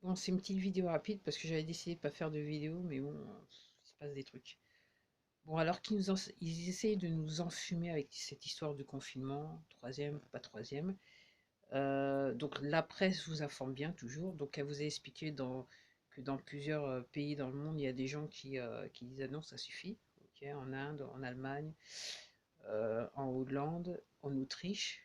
Bon, c'est une petite vidéo rapide parce que j'avais décidé de pas faire de vidéo, mais bon, il se passe des trucs. Bon, alors ils essayent de nous enfumer avec cette histoire de confinement, troisième, pas troisième. Donc la presse vous informe bien toujours. Donc elle vous a expliqué que dans plusieurs pays dans le monde, il y a des gens qui disent ah non, ça suffit. Ok, en Inde, en Allemagne, en Hollande, en Autriche.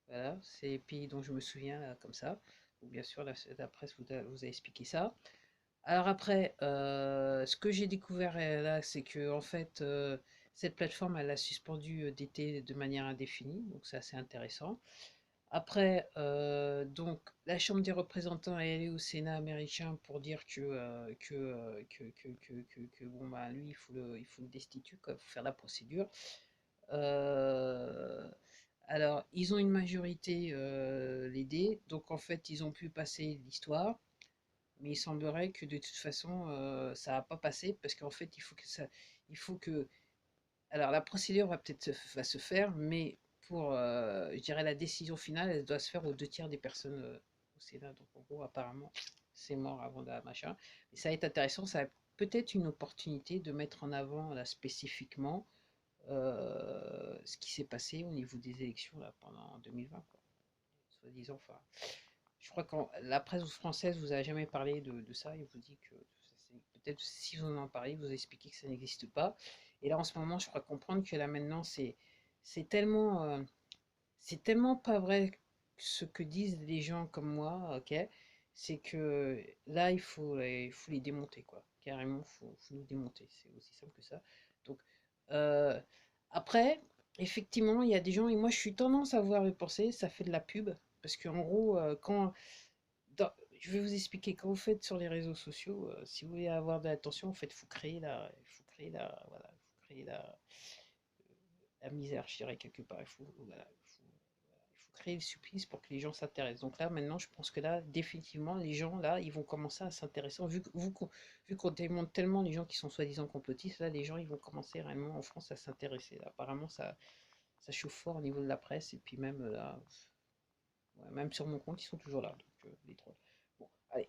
Voilà, c'est les pays dont je me souviens là, comme ça. Donc, bien sûr, la presse vous a expliqué ça. Alors après, ce que j'ai découvert là, c'est que en fait, cette plateforme, elle a suspendu d'été de manière indéfinie, donc c'est assez intéressant. Après, donc la Chambre des représentants est allée au Sénat américain pour dire bon bah lui il faut le destituer, quoi, il faut faire la procédure. Euh, alors ils ont une majorité les D, donc en fait ils ont pu passer l'histoire. Mais il semblerait que de toute façon, ça va pas passer parce qu'en fait, il faut que, alors la procédure va se faire, mais pour, je dirais la décision finale, elle doit se faire aux 2 tiers des personnes au Sénat. Donc en gros, apparemment, c'est mort avant la machin. Mais ça va être intéressant, ça va peut-être une opportunité de mettre en avant là spécifiquement ce qui s'est passé au niveau des élections là pendant 2020, quoi. Soi-disant, enfin, je crois que la presse française vous a jamais parlé de ça et vous dit que peut-être si vous en parlez, vous expliquez que ça n'existe pas. Et là en ce moment, je crois comprendre que là maintenant c'est tellement pas vrai ce que disent les gens comme moi, ok? C'est que là il faut les démonter quoi. Carrément, faut nous démonter. C'est aussi simple que ça. Donc euh, après, effectivement, il y a des gens et moi je suis tendance à voir et penser, ça fait de la pub parce qu'en gros je vais vous expliquer, quand vous faites sur les réseaux sociaux, si vous voulez avoir de l'attention, en fait, il faut créer voilà, il faut créer la misère, je dirais, quelque part. Il faut créer le supplice pour que les gens s'intéressent. Donc là, maintenant, je pense que là, définitivement, les gens, là, ils vont commencer à s'intéresser. Vu qu'on démonte tellement les gens qui sont soi-disant complotistes, là, les gens, ils vont commencer réellement en France à s'intéresser. Apparemment, ça chauffe fort au niveau de la presse, et puis même là, ouais, même sur mon compte, ils sont toujours là, donc les trolls. Bon, allez.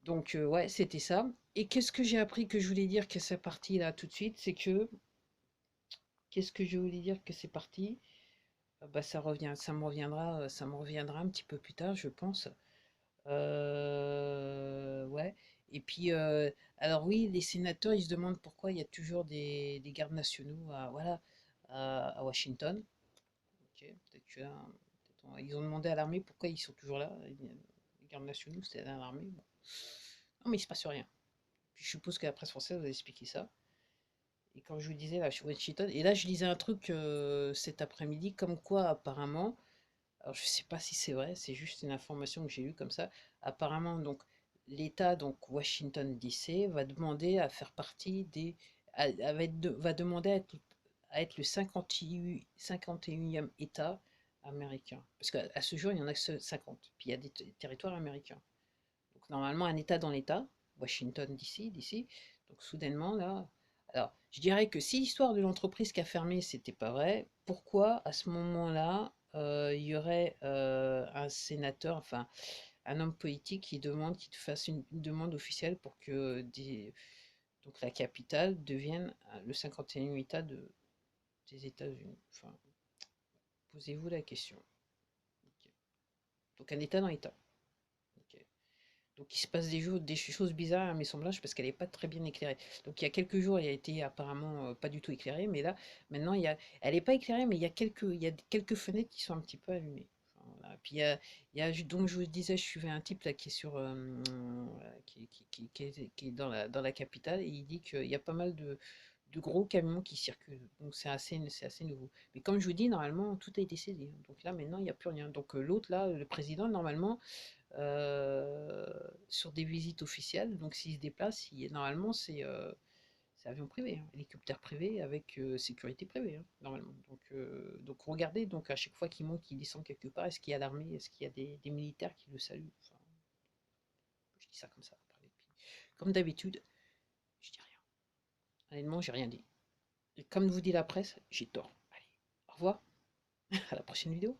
Donc, ouais, c'était ça. Et qu'est-ce que j'ai appris que je voulais dire que c'est parti là tout de suite, c'est que qu'est-ce que je voulais dire que c'est parti? Bah ça me reviendra un petit peu plus tard, je pense. Ouais. Et puis, alors oui, les sénateurs, ils se demandent pourquoi il y a toujours des gardes nationaux voilà, à Washington. Ok, peut-être que là, ils ont demandé à l'armée pourquoi ils sont toujours là. Les gardes nationaux, c'était l'armée. Bon. Non, mais il se passe rien. Puis je suppose que la presse française va expliquer ça. Et comme je vous disais, là, je suis Washington. Et là, je lisais un truc cet après-midi, comme quoi, apparemment, alors je sais pas si c'est vrai, c'est juste une information que j'ai eue comme ça. Apparemment, donc, l'État, donc Washington DC, va demander à faire partie va demander à être le 51e État américain. Parce qu'à ce jour, il n'y en a que 50. Puis il y a des territoires américains. Donc normalement, un État dans l'État, Washington d'ici. Donc soudainement, là. Alors, je dirais que si l'histoire de l'entreprise qui a fermé, c'était pas vrai, pourquoi à ce moment-là, il y aurait un sénateur, enfin un homme politique qui te fasse une demande officielle pour que donc la capitale devienne le 51e État des États-Unis. Enfin, posez-vous la question. Ok. Donc un État dans l'État. Ok. Donc il se passe des choses bizarres à mes semblages parce qu'elle n'est pas très bien éclairée. Donc il y a quelques jours, il a été apparemment pas du tout éclairé, mais là, maintenant, elle n'est pas éclairée, mais il y a quelques fenêtres qui sont un petit peu allumées. Enfin, voilà. Puis donc je vous disais, je suivais un type là qui est sur, qui est dans la capitale et il dit qu'il y a pas mal de gros camions qui circulent. Donc c'est assez nouveau. Mais comme je vous dis, normalement, tout a été saisi. Donc là, maintenant, il n'y a plus rien. Donc l'autre là, le président, normalement sur des visites officielles. Donc s'il se déplace, normalement c'est avion privé, hein, hélicoptère privé avec sécurité privée, hein, normalement. Donc regardez, donc à chaque fois qu'il monte, qu'il descend quelque part, est-ce qu'il y a l'armée, est-ce qu'il y a des militaires qui le saluent? Enfin, je dis ça comme ça. Après. Comme d'habitude, je dis rien. Honnêtement, j'ai rien dit. Et comme vous dit la presse, j'ai tort. Allez, au revoir, à la prochaine vidéo.